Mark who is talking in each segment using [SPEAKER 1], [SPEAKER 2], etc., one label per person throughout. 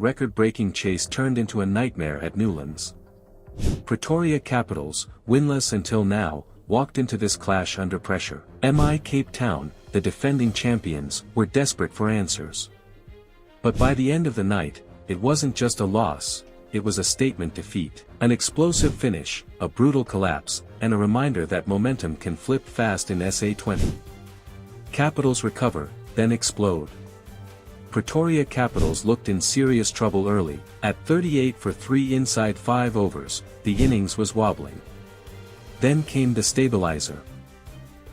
[SPEAKER 1] record-breaking chase turned into a nightmare at Newlands. Pretoria Capitals, winless until now, walked into this clash under pressure. MI Cape Town, the defending champions, were desperate for answers. But by the end of the night, it wasn't just a loss, it was a statement defeat. An explosive finish, a brutal collapse, and a reminder that momentum can flip fast in SA20. Capitals recover, then explode. Pretoria Capitals looked in serious trouble early. At 38 for 3 inside 5 overs, the innings was wobbling. Then came the stabilizer.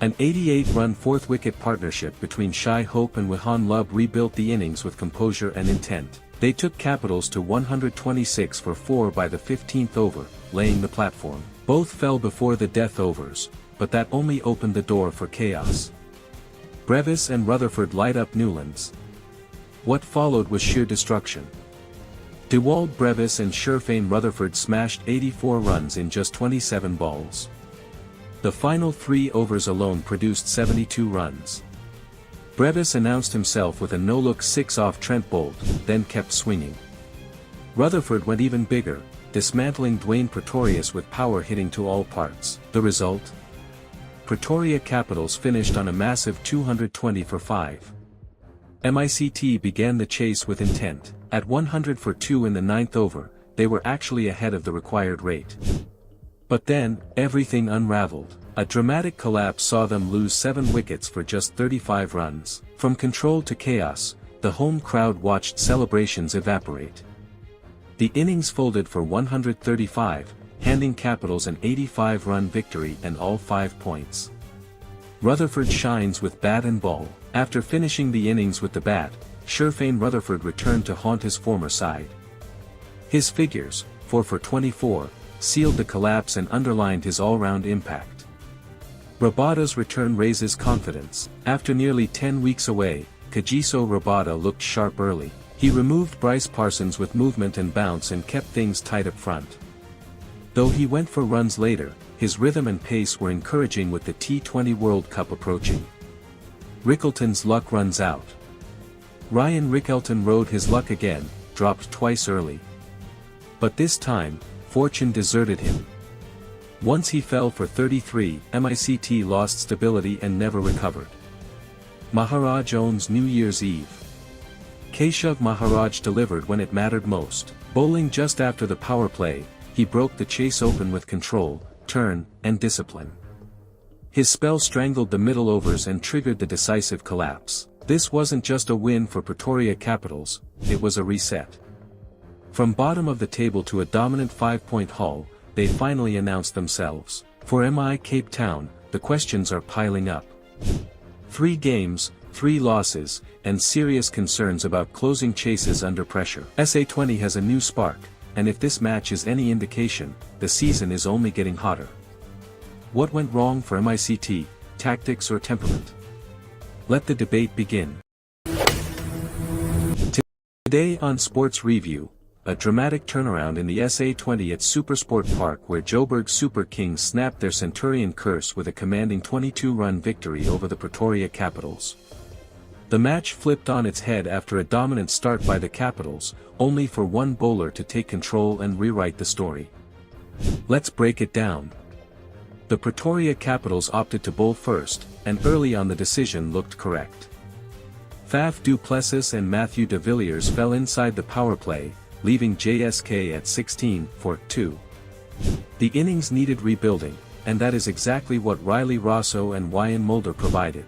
[SPEAKER 1] An 88-run fourth-wicket partnership between Shai Hope and Wihan Lub rebuilt the innings with composure and intent. They took Capitals to 126 for 4 by the 15th over, laying the platform. Both fell before the death overs, but that only opened the door for chaos. Brevis and Rutherford light up Newlands. What followed was sheer destruction. Dewald Brevis and Sherfane Rutherford smashed 84 runs in just 27 balls. The final 3 overs alone produced 72 runs. Brevis announced himself with a no-look 6 off Trent Boult, then kept swinging. Rutherford went even bigger, dismantling Dwayne Pretorius with power hitting to all parts. The result? Pretoria Capitals finished on a massive 220 for 5. MICT began the chase with intent. At 100 for 2 in the 9th over, they were actually ahead of the required rate. But then, everything unraveled. A dramatic collapse saw them lose 7 wickets for just 35 runs. From control to chaos, the home crowd watched celebrations evaporate. The innings folded for 135, handing Capitals an 85-run victory and all 5 points. Rutherford shines with bat and ball. After finishing the innings with the bat, Sherfane Rutherford returned to haunt his former side. His figures, 4 for 24, sealed the collapse and underlined his all-round impact. Rabada's return raises confidence. After nearly 10 weeks away, Kagiso Rabada looked sharp early. He removed Bryce Parsons with movement and bounce and kept things tight up front. Though he went for runs later, his rhythm and pace were encouraging with the T20 World Cup approaching. Rickelton's luck runs out. Ryan Rickelton rode his luck again, dropped twice early. But this time, fortune deserted him. Once he fell for 33, MICT lost stability and never recovered. Maharaj owns New Year's Eve. Keshav Maharaj delivered when it mattered most. Bowling just after the power play, he broke the chase open with control, turn, and discipline. His spell strangled the middle overs and triggered the decisive collapse. This wasn't just a win for Pretoria Capitals, it was a reset. From bottom of the table to a dominant 5-point haul, they finally announced themselves. For MI Cape Town, the questions are piling up. 3 games, 3 losses, and serious concerns about closing chases under pressure. SA20 has a new spark, and if this match is any indication, the season is only getting hotter. What went wrong for MICT, tactics or temperament? Let the debate begin. Today on Sports Review, a dramatic turnaround in the SA20 at SuperSport Park where Joburg Super Kings snapped their Centurion curse with a commanding 22-run victory over the Pretoria Capitals. The match flipped on its head after a dominant start by the Capitals, only for one bowler to take control and rewrite the story. Let's break it down. The Pretoria Capitals opted to bowl first, and early on the decision looked correct. Faf du Plessis and Matthew de Villiers fell inside the power play, leaving JSK at 16 for 2. The innings needed rebuilding, and that is exactly what Riley Rosso and Wyan Mulder provided.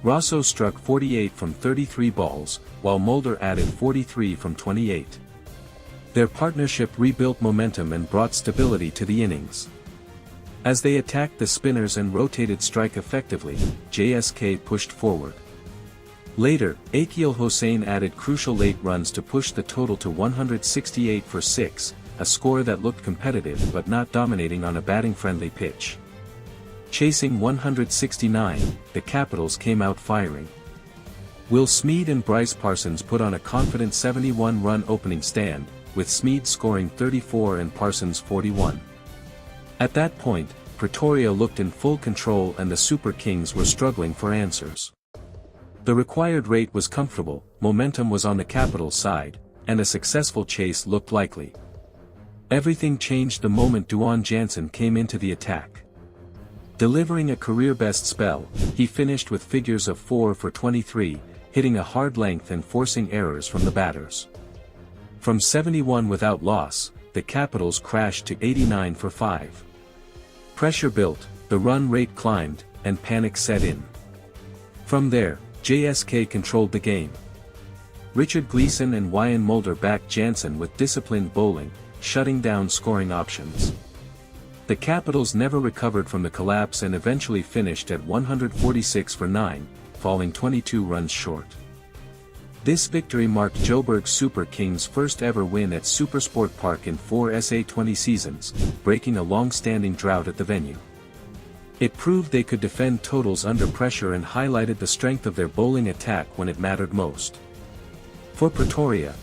[SPEAKER 1] Rosso struck 48 from 33 balls, while Mulder added 43 from 28. Their partnership rebuilt momentum and brought stability to the innings. As they attacked the spinners and rotated strike effectively, JSK pushed forward. Later, Akil Hossain added crucial late runs to push the total to 168 for 6, a score that looked competitive but not dominating on a batting-friendly pitch. Chasing 169, the Capitals came out firing. Will Smead and Bryce Parsons put on a confident 71-run opening stand, with Smead scoring 34 and Parsons 41. At that point, Pretoria looked in full control and the Super Kings were struggling for answers. The required rate was comfortable, momentum was on the Capitals' side, and a successful chase looked likely. Everything changed the moment Duan Jansen came into the attack. Delivering a career-best spell, he finished with figures of 4 for 23, hitting a hard length and forcing errors from the batters. From 71 without loss, the Capitals crashed to 89 for 5. Pressure built, the run rate climbed, and panic set in. From there, JSK controlled the game. Richard Gleason and Wyan Mulder backed Jansen with disciplined bowling, shutting down scoring options. The Capitals never recovered from the collapse and eventually finished at 146 for 9, falling 22 runs short. This victory marked Joburg Super Kings' first ever win at SuperSport Park in 4 SA20 seasons, breaking a long-standing drought at the venue. It proved they could defend totals under pressure and highlighted the strength of their bowling attack when it mattered most. For Pretoria,